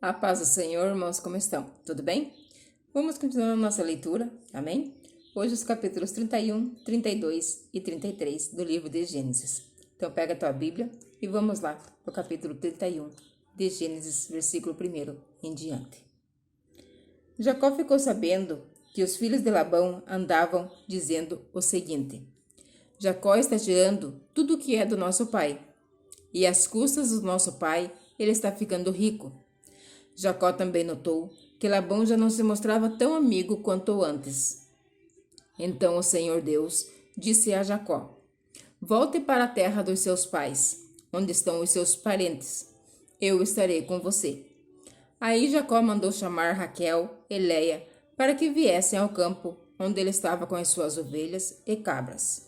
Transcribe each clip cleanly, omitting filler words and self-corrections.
A paz do Senhor, irmãos, como estão? Tudo bem? Vamos continuar a nossa leitura, amém? Hoje os capítulos 31, 32 e 33 do livro de Gênesis. Então pega a tua Bíblia e vamos lá para o capítulo 31 de Gênesis, versículo 1 em diante. Jacó ficou sabendo que os filhos de Labão andavam dizendo o seguinte: Jacó está tirando tudo o que é do nosso pai, e às custas do nosso pai ele está ficando rico. Jacó também notou que Labão já não se mostrava tão amigo quanto antes. Então o Senhor Deus disse a Jacó: Volte para a terra dos seus pais, onde estão os seus parentes. Eu estarei com você. Aí Jacó mandou chamar Raquel e Leia para que viessem ao campo, onde ele estava com as suas ovelhas e cabras.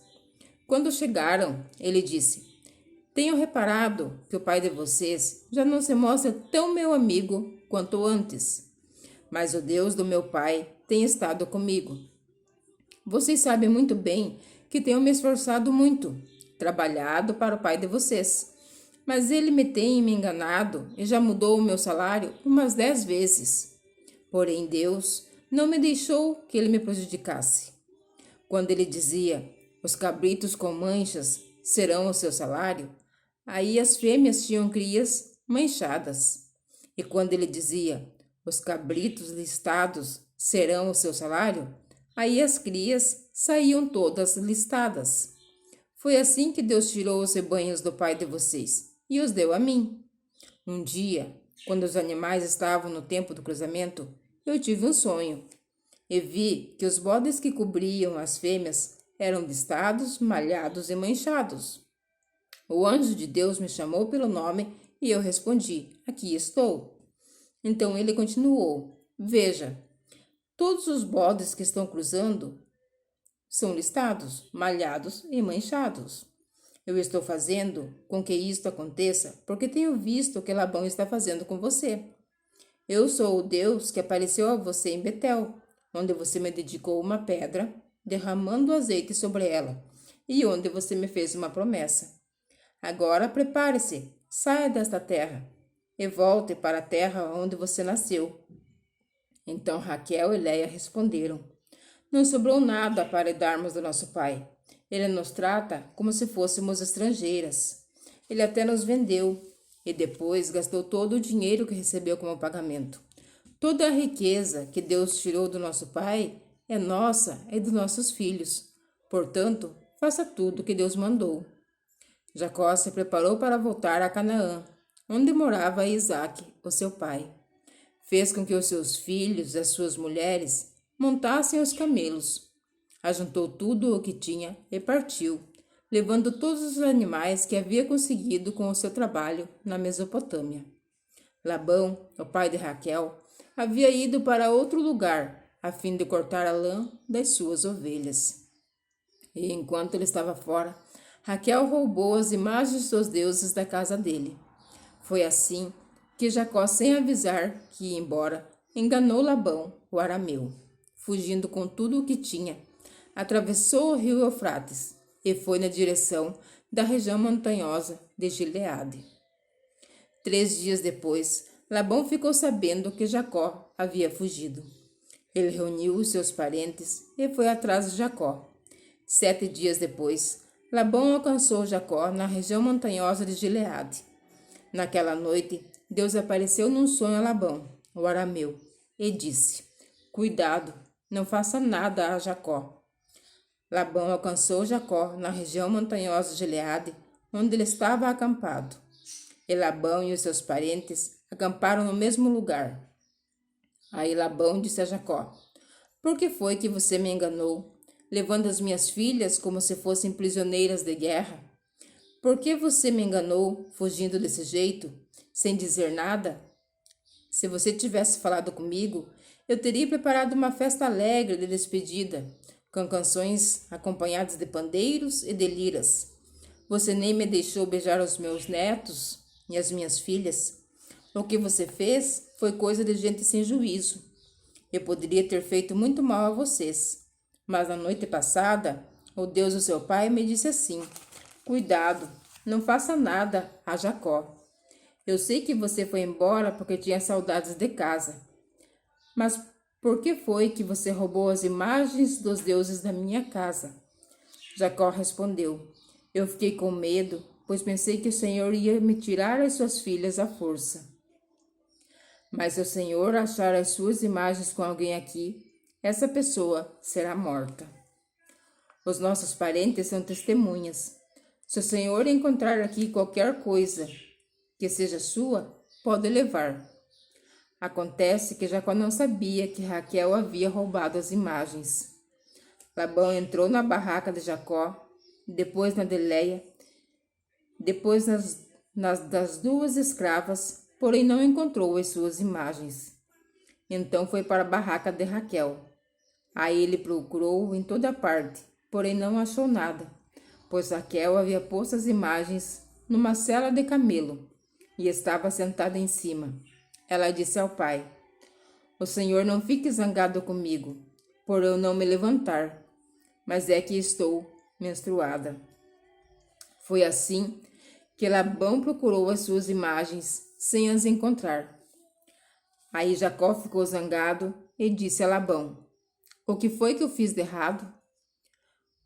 Quando chegaram, ele disse: Tenho reparado que o pai de vocês já não se mostra tão meu amigo quanto antes, mas o Deus do meu pai tem estado comigo. Vocês sabem muito bem que tenho me esforçado muito, trabalhado para o pai de vocês, mas ele me tem me enganado e já mudou o meu salário umas 10 vezes. Porém Deus não me deixou que ele me prejudicasse. Quando ele dizia: Os cabritos com manchas serão o seu salário, aí as fêmeas tinham crias manchadas. E quando ele dizia: Os cabritos listados serão o seu salário, aí as crias saíam todas listadas. Foi assim que Deus tirou os rebanhos do pai de vocês e os deu a mim. Um dia, quando os animais estavam no tempo do cruzamento, eu tive um sonho e vi que os bodes que cobriam as fêmeas eram listados, malhados e manchados. O anjo de Deus me chamou pelo nome e eu respondi: Aqui estou. Então ele continuou: Veja, todos os bodes que estão cruzando são listados, malhados e manchados. Eu estou fazendo com que isto aconteça porque tenho visto o que Labão está fazendo com você. Eu sou o Deus que apareceu a você em Betel, onde você me dedicou uma pedra, derramando azeite sobre ela, e onde você me fez uma promessa. Agora prepare-se, saia desta terra e volte para a terra onde você nasceu. Então Raquel e Leia responderam: Não sobrou nada para darmos do nosso pai. Ele nos trata como se fôssemos estrangeiras. Ele até nos vendeu e depois gastou todo o dinheiro que recebeu como pagamento. Toda a riqueza que Deus tirou do nosso pai é nossa e dos nossos filhos. Portanto, faça tudo o que Deus mandou. Jacó se preparou para voltar a Canaã, onde morava Isaque, o seu pai. Fez com que os seus filhos e as suas mulheres montassem os camelos. Ajuntou tudo o que tinha e partiu, levando todos os animais que havia conseguido com o seu trabalho na Mesopotâmia. Labão, o pai de Raquel, havia ido para outro lugar, a fim de cortar a lã das suas ovelhas. E enquanto ele estava fora, Raquel roubou as imagens dos deuses da casa dele. Foi assim que Jacó, sem avisar que ia embora, enganou Labão, o arameu. Fugindo com tudo o que tinha, atravessou o rio Eufrates e foi na direção da região montanhosa de Gileade. 3 dias depois, Labão ficou sabendo que Jacó havia fugido. Ele reuniu os seus parentes e foi atrás de Jacó. 7 dias depois, Labão alcançou Jacó na região montanhosa de Gileade. Naquela noite, Deus apareceu num sonho a Labão, o arameu, e disse: Cuidado, não faça nada a Jacó. Labão alcançou Jacó na região montanhosa de Gileade, onde ele estava acampado. E Labão e os seus parentes acamparam no mesmo lugar. Aí Labão disse a Jacó: Por que foi que você me enganou, levando as minhas filhas como se fossem prisioneiras de guerra? Por que você me enganou, fugindo desse jeito, sem dizer nada? Se você tivesse falado comigo, eu teria preparado uma festa alegre de despedida, com canções acompanhadas de pandeiros e de liras. Você nem me deixou beijar os meus netos e as minhas filhas. O que você fez foi coisa de gente sem juízo. Eu poderia ter feito muito mal a vocês, mas na noite passada, o Deus do seu pai me disse assim: Cuidado, não faça nada a Jacó. Eu sei que você foi embora porque tinha saudades de casa. Mas por que foi que você roubou as imagens dos deuses da minha casa? Jacó respondeu: Eu fiquei com medo, pois pensei que o Senhor ia me tirar as suas filhas à força. Mas se o Senhor achar as suas imagens com alguém aqui, essa pessoa será morta. Os nossos parentes são testemunhas. Se o Senhor encontrar aqui qualquer coisa que seja sua, pode levar. Acontece que Jacó não sabia que Raquel havia roubado as imagens. Labão entrou na barraca de Jacó, depois na de Léia, depois das duas escravas, porém não encontrou as suas imagens. Então foi para a barraca de Raquel. Aí ele procurou em toda parte, porém não achou nada, pois Raquel havia posto as imagens numa sela de camelo e estava sentada em cima. Ela disse ao pai: O Senhor não fique zangado comigo, por eu não me levantar, mas é que estou menstruada. Foi assim que Labão procurou as suas imagens sem as encontrar. Aí Jacó ficou zangado e disse a Labão: O que foi que eu fiz de errado?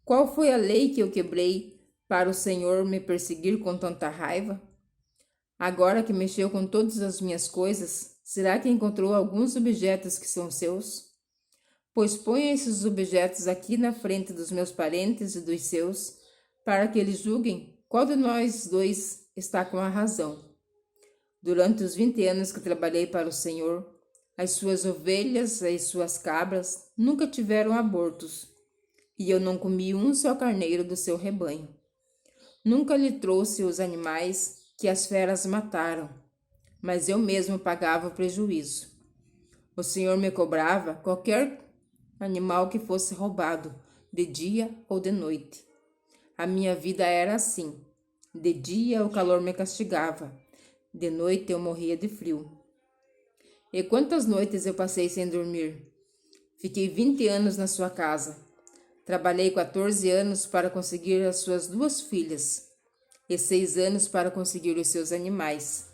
Qual foi a lei que eu quebrei para o Senhor me perseguir com tanta raiva? Agora que mexeu com todas as minhas coisas, será que encontrou alguns objetos que são seus? Pois ponha esses objetos aqui na frente dos meus parentes e dos seus, para que eles julguem qual de nós dois está com a razão. Durante os 20 anos que trabalhei para o Senhor, as suas ovelhas e as suas cabras nunca tiveram abortos, e eu não comi um só carneiro do seu rebanho. Nunca lhe trouxe os animais que as feras mataram, mas eu mesmo pagava o prejuízo. O Senhor me cobrava qualquer animal que fosse roubado, de dia ou de noite. A minha vida era assim. De dia o calor me castigava, de noite eu morria de frio. E quantas noites eu passei sem dormir? Fiquei 20 anos na sua casa. Trabalhei 14 anos para conseguir as suas 2 filhas e 6 anos para conseguir os seus animais.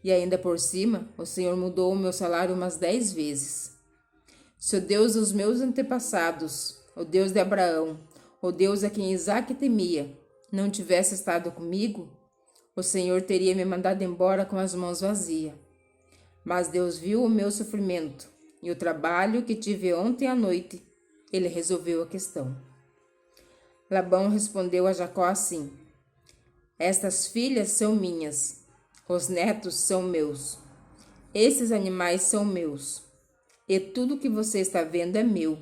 E ainda por cima, o Senhor mudou o meu salário umas 10 vezes. Se o Deus dos meus antepassados, o Deus de Abraão, o Deus a quem Isaque temia, não tivesse estado comigo, o Senhor teria me mandado embora com as mãos vazias. Mas Deus viu o meu sofrimento e o trabalho que tive ontem à noite. Ele resolveu a questão. Labão respondeu a Jacó assim: Estas filhas são minhas, os netos são meus, esses animais são meus, e tudo que você está vendo é meu.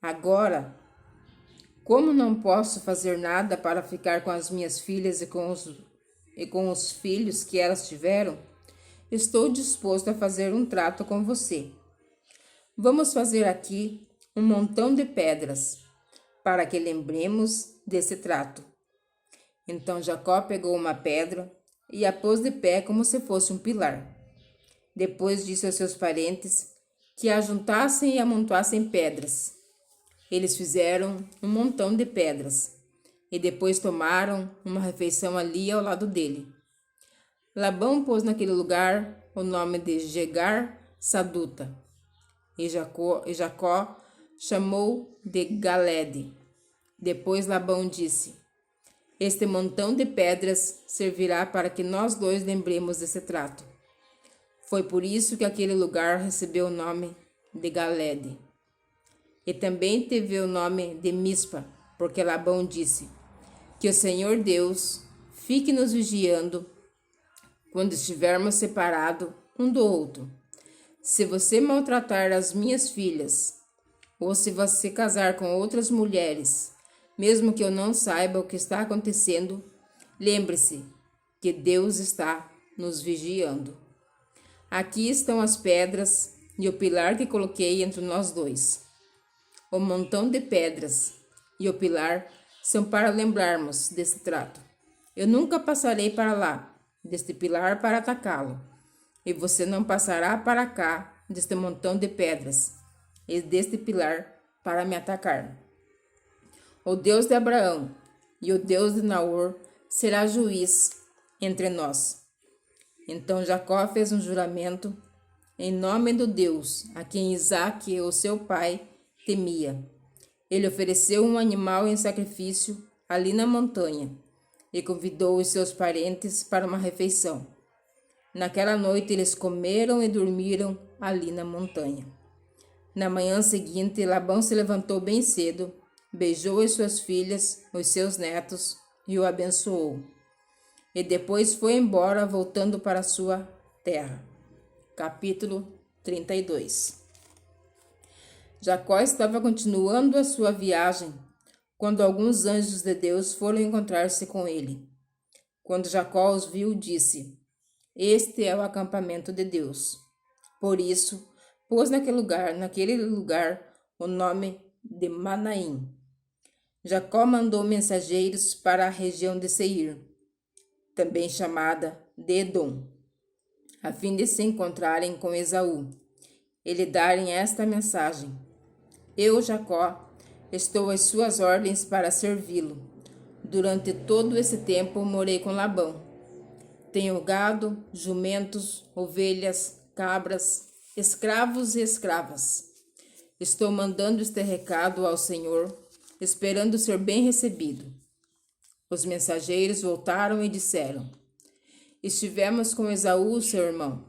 Agora, como não posso fazer nada para ficar com as minhas filhas e com os filhos que elas tiveram, estou disposto a fazer um trato com você. Vamos fazer aqui um montão de pedras, para que lembremos desse trato. Então Jacó pegou uma pedra e a pôs de pé como se fosse um pilar. Depois disse aos seus parentes que a juntassem e amontoassem pedras. Eles fizeram um montão de pedras e depois tomaram uma refeição ali ao lado dele. Labão pôs naquele lugar o nome de Jegar Saduta e Jacó chamou de Galede. Depois Labão disse: Este montão de pedras servirá para que nós dois lembremos desse trato. Foi por isso que aquele lugar recebeu o nome de Galede. E também teve o nome de Mispa, porque Labão disse: Que o Senhor Deus fique nos vigiando quando estivermos separados um do outro. Se você maltratar as minhas filhas, ou se você casar com outras mulheres, mesmo que eu não saiba o que está acontecendo, lembre-se que Deus está nos vigiando. Aqui estão as pedras e o pilar que coloquei entre nós dois. O montão de pedras e o pilar são para lembrarmos desse trato. Eu nunca passarei para lá, deste pilar para atacá-lo, e você não passará para cá, deste montão de pedras, e deste pilar para me atacar. O Deus de Abraão e o Deus de Naor será juiz entre nós. Então Jacó fez um juramento em nome do Deus a quem Isaque, o seu pai, temia. Ele ofereceu um animal em sacrifício ali na montanha e convidou os seus parentes para uma refeição. Naquela noite eles comeram e dormiram ali na montanha. Na manhã seguinte, Labão se levantou bem cedo, beijou as suas filhas, os seus netos e o abençoou. E depois foi embora, voltando para sua terra. Capítulo 32. Jacó estava continuando a sua viagem quando alguns anjos de Deus foram encontrar-se com ele. Quando Jacó os viu, disse: Este é o acampamento de Deus. Por isso, pôs naquele lugar, o nome de Manaim. Jacó mandou mensageiros para a região de Seir, também chamada de Edom, a fim de se encontrarem com Esaú e lhe darem esta mensagem: Eu, Jacó, estou às suas ordens para servi-lo. Durante todo esse tempo morei com Labão. Tenho gado, jumentos, ovelhas, cabras, escravos e escravas. Estou mandando este recado ao Senhor, esperando ser bem recebido. Os mensageiros voltaram e disseram: Estivemos com Esaú, seu irmão.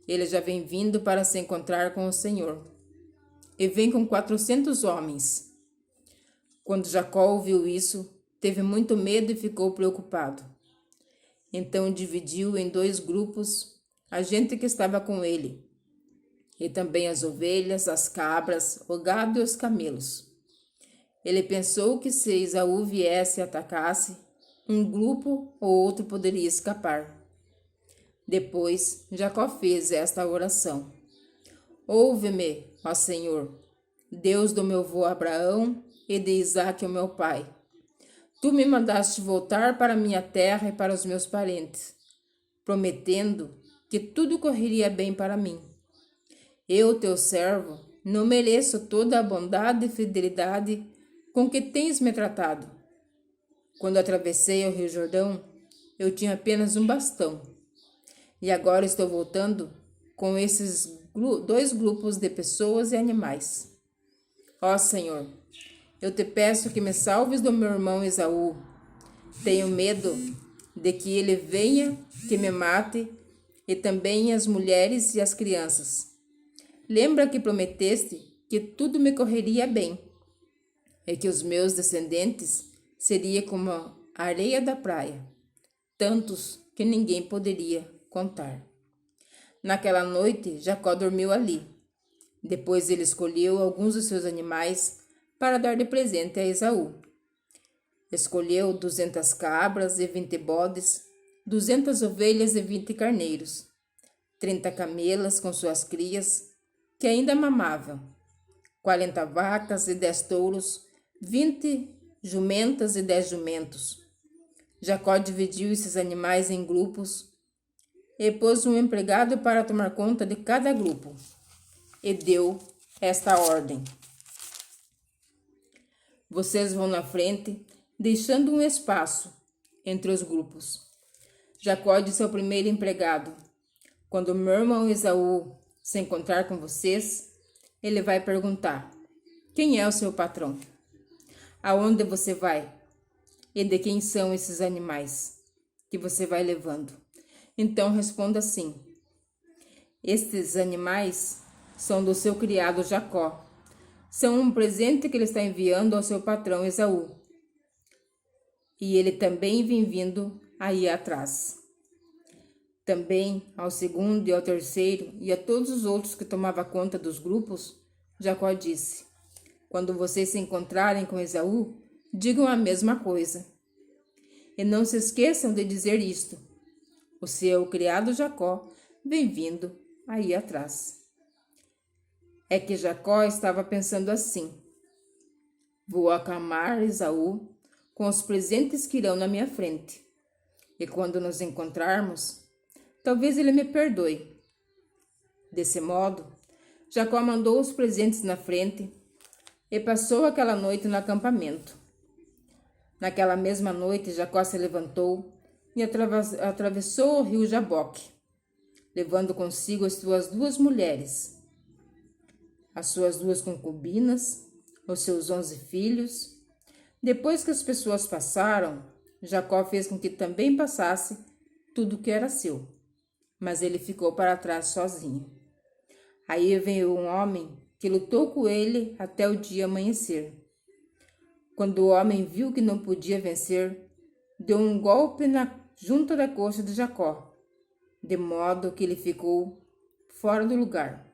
Ele já vem vindo para se encontrar com o Senhor. E vem com 400 homens. Quando Jacó ouviu isso, teve muito medo e ficou preocupado. Então dividiu em 2 grupos a gente que estava com ele, e também as ovelhas, as cabras, o gado e os camelos. Ele pensou que se Esaú viesse e atacasse, um grupo ou outro poderia escapar. Depois, Jacó fez esta oração: Ouve-me, ó Senhor, Deus do meu avô Abraão e de Isaque, o meu pai. Tu me mandaste voltar para minha terra e para os meus parentes, prometendo que tudo correria bem para mim. Eu, teu servo, não mereço toda a bondade e fidelidade com que tens me tratado. Quando atravessei o Rio Jordão, eu tinha apenas um bastão. E agora estou voltando com esses 2 grupos de pessoas e animais. Ó Senhor, eu te peço que me salves do meu irmão Esaú. Tenho medo de que ele venha, que me mate, e também as mulheres e as crianças. Lembra que prometeste que tudo me correria bem, e que os meus descendentes seriam como a areia da praia, tantos que ninguém poderia contar. Naquela noite, Jacó dormiu ali. Depois ele escolheu alguns dos seus animais para dar de presente a Esaú. Escolheu 200 cabras e 20 bodes, 200 ovelhas e 20 carneiros, 30 camelas com suas crias, que ainda mamavam, 40 vacas e 10 touros, 20 jumentas e 10 jumentos. Jacó dividiu esses animais em grupos e pôs um empregado para tomar conta de cada grupo, e deu esta ordem: Vocês vão na frente, deixando um espaço entre os grupos. Jacó disse ao primeiro empregado: Quando meu irmão Esaú se encontrar com vocês, ele vai perguntar: Quem é o seu patrão? Aonde você vai? E de quem são esses animais que você vai levando? Então responda assim: Estes animais são do seu criado Jacó. São um presente que ele está enviando ao seu patrão Esaú. E ele também vem vindo aí atrás. Também ao segundo e ao terceiro e a todos os outros que tomavam conta dos grupos, Jacó disse: Quando vocês se encontrarem com Esaú, digam a mesma coisa. E não se esqueçam de dizer isto: O seu criado Jacó vem vindo aí atrás. É que Jacó estava pensando assim: Vou acalmar Esaú com os presentes que irão na minha frente. E quando nos encontrarmos, talvez ele me perdoe. Desse modo, Jacó mandou os presentes na frente e passou aquela noite no acampamento. Naquela mesma noite, Jacó se levantou, e atravessou o rio Jaboque, levando consigo as suas 2 mulheres, as suas 2 concubinas, os seus 11 filhos. Depois que as pessoas passaram, Jacó fez com que também passasse tudo que era seu, mas ele ficou para trás sozinho. Aí veio um homem que lutou com ele até o dia amanhecer. Quando o homem viu que não podia vencer, deu um golpe na junta da coxa de Jacó, de modo que ele ficou fora do lugar.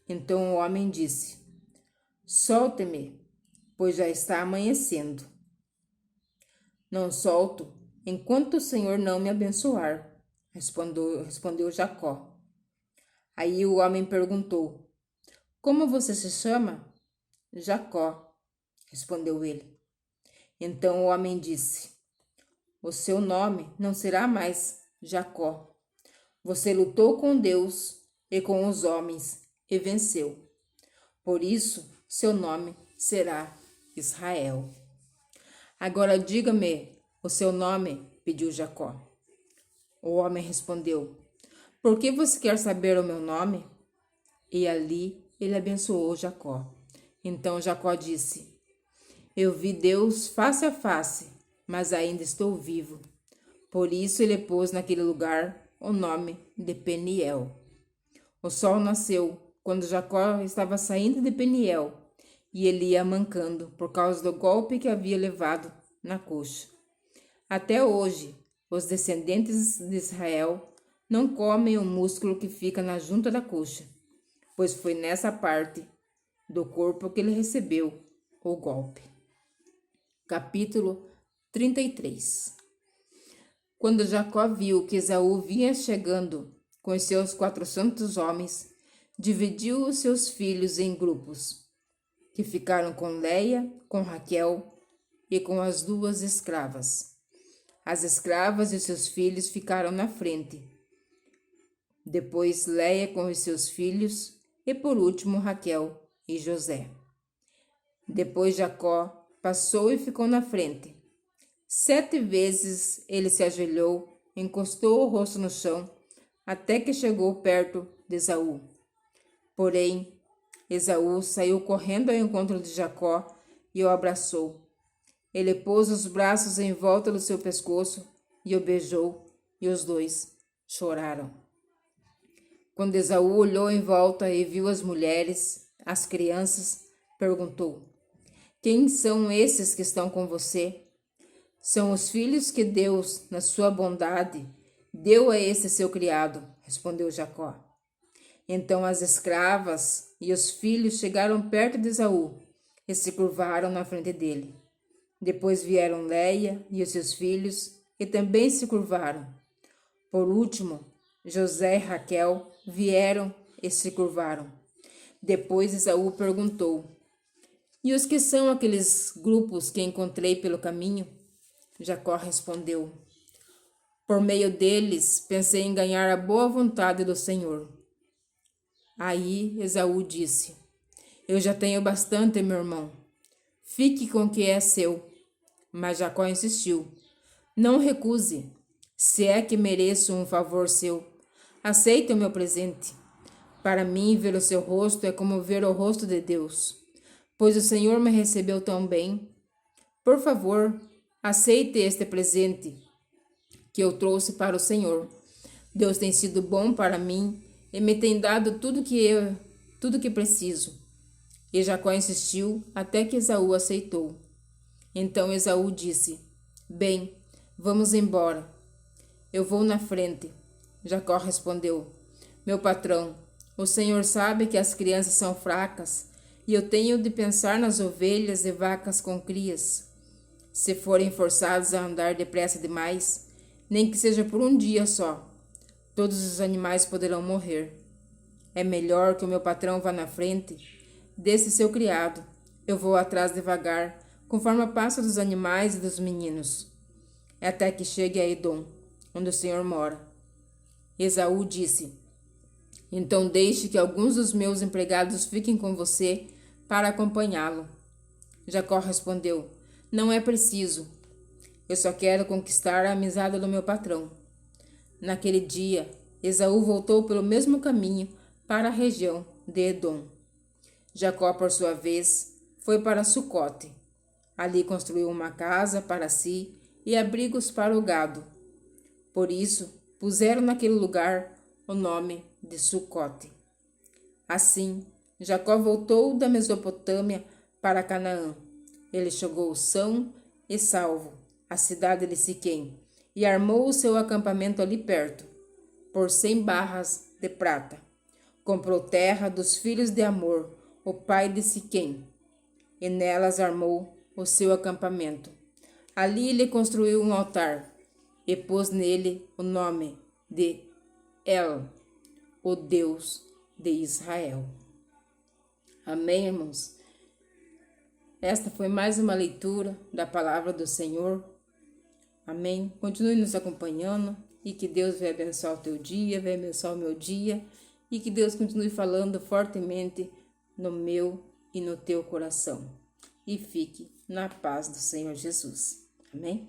Então o homem disse: Solte-me, pois já está amanhecendo. Não solto enquanto o Senhor não me abençoar, respondeu Jacó. Aí o homem perguntou: Como você se chama? Jacó, respondeu ele. Então o homem disse: O seu nome não será mais Jacó. Você lutou com Deus e com os homens e venceu. Por isso, seu nome será Israel. Agora diga-me o seu nome, pediu Jacó. O homem respondeu: Por que você quer saber o meu nome? E ali ele abençoou Jacó. Então Jacó disse: Eu vi Deus face a face, mas ainda estou vivo. Por isso ele pôs naquele lugar o nome de Peniel. O sol nasceu quando Jacó estava saindo de Peniel, e ele ia mancando por causa do golpe que havia levado na coxa. Até hoje, os descendentes de Israel não comem o músculo que fica na junta da coxa, pois foi nessa parte do corpo que ele recebeu o golpe. Capítulo 33. Quando Jacó viu que Esaú vinha chegando com os seus 400 homens, dividiu os seus filhos em grupos, que ficaram com Leia, com Raquel e com as 2 escravas. As escravas e seus filhos ficaram na frente. Depois Leia com os seus filhos e por último Raquel e José. Depois Jacó passou e ficou na frente. 7 vezes ele se ajoelhou, encostou o rosto no chão, até que chegou perto de Esaú. Porém, Esaú saiu correndo ao encontro de Jacó e o abraçou. Ele pôs os braços em volta do seu pescoço e o beijou, e os 2 choraram. Quando Esaú olhou em volta e viu as mulheres, as crianças, perguntou: Quem são esses que estão com você? São os filhos que Deus, na sua bondade, deu a esse seu criado, respondeu Jacó. Então as escravas e os filhos chegaram perto de Esaú e se curvaram na frente dele. Depois vieram Leia e os seus filhos e também se curvaram. Por último, José e Raquel vieram e se curvaram. Depois Esaú perguntou: E os que são aqueles grupos que encontrei pelo caminho? Jacó respondeu: Por meio deles pensei em ganhar a boa vontade do Senhor. Aí Esaú disse: Eu já tenho bastante, meu irmão. Fique com o que é seu. Mas Jacó insistiu: Não recuse. Se é que mereço um favor seu, aceite o meu presente. Para mim, ver o seu rosto é como ver o rosto de Deus, pois o Senhor me recebeu tão bem. Por favor, aceite este presente que eu trouxe para o Senhor. Deus tem sido bom para mim e me tem dado tudo que preciso. E Jacó insistiu até que Esaú aceitou. Então Esaú disse: Bem, vamos embora. Eu vou na frente. Jacó respondeu: Meu patrão, o Senhor sabe que as crianças são fracas e eu tenho de pensar nas ovelhas e vacas com crias. Se forem forçados a andar depressa demais, nem que seja por um dia só, todos os animais poderão morrer. É melhor que o meu patrão vá na frente desse seu criado. Eu vou atrás devagar, conforme a passo dos animais e dos meninos, até que chegue a Edom, onde o Senhor mora. Esaú disse: Então deixe que alguns dos meus empregados fiquem com você para acompanhá-lo. Jacó respondeu: Não é preciso. Eu só quero conquistar a amizade do meu patrão. Naquele dia, Esaú voltou pelo mesmo caminho para a região de Edom. Jacó, por sua vez, foi para Sucote. Ali construiu uma casa para si e abrigos para o gado. Por isso, puseram naquele lugar o nome de Sucote. Assim, Jacó voltou da Mesopotâmia para Canaã. Ele chegou são e salvo à cidade de Siquém e armou o seu acampamento ali perto, por 100 barras de prata. Comprou terra dos filhos de Amor, o pai de Siquém, e nelas armou o seu acampamento. Ali ele construiu um altar e pôs nele o nome de El, o Deus de Israel. Amém, irmãos? Esta foi mais uma leitura da palavra do Senhor. Amém? Continue nos acompanhando e que Deus vai abençoar o teu dia, vai abençoar o meu dia e que Deus continue falando fortemente no meu e no teu coração. E fique na paz do Senhor Jesus. Amém?